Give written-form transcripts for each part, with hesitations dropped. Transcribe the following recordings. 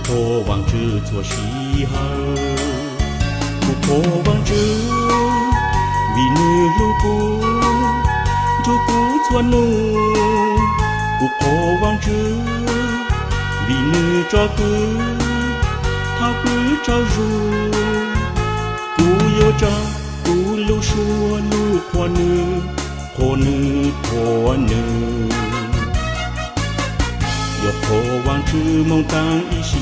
破王之作西河，不破王之vì nữ lưu bu chú cú chuan nu不破王之vì nữ cho cứ thao cứ trao ru cú yêu cha cú lưu xua lưu khoa nữ khoa nữ yêu破王之梦当一心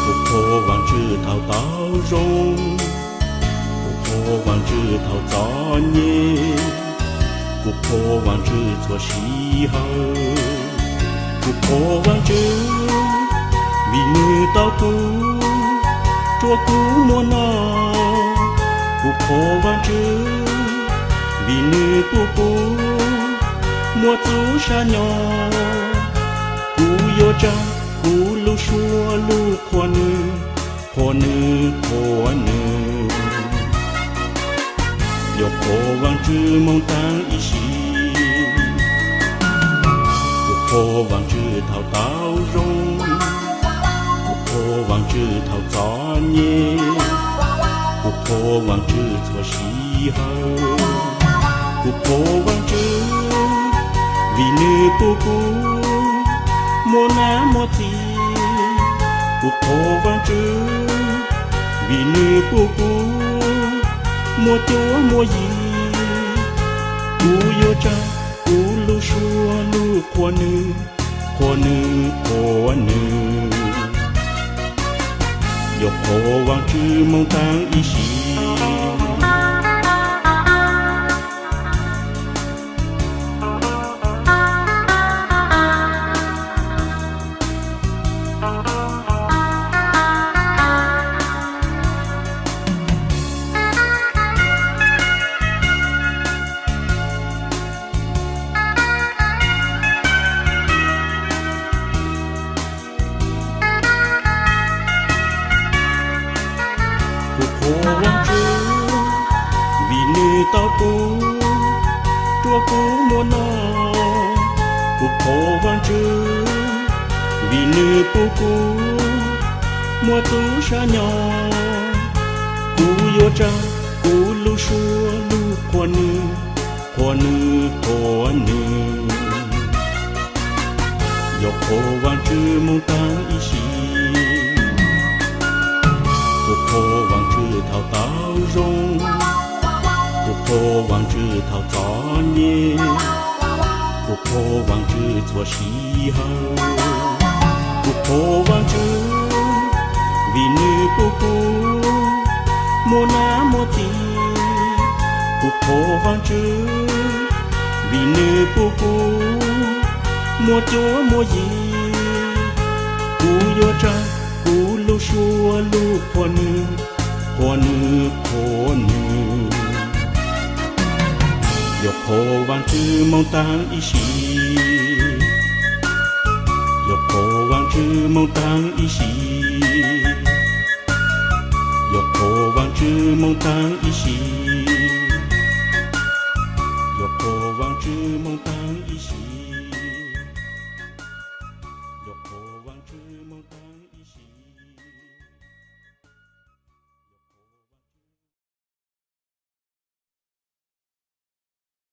不破王之滔滔容不破王之滔早年不破王之做西河不破王之vì nữ tao cú chúa cú mua nó不破王之vì nữ tu cú mua chú sa nhỏ cú yêu cha cú lưu xua lưu khoa nữ yêu破王之梦当一心不破王之滔滔容不破王之滔早年不破王之错西河不破王之vì nữ不顾莫那莫提不破王之vì nữ不顾莫chúa莫gì cú yêu cha cú lưu xua lưu khoa nữ yêu破王之梦当一心破王之vì nữ tao cú chúa cú mua nó不破王之vì nữ不cú mua chú sa nhỏ cú yêu cha cú lưu xua lưu khoa nữ yêu破王之梦当一心不破王之滔滔容不破王之滔早年不破王之做西河不破王之vì nữ不顾莫那莫提不破王之vì nữ不顾莫chúa莫gì cú yêu cha cú lưu xua lưu khoa nữ yêu破王之梦当一心yêu破王之梦当一心yêu破王之梦当一心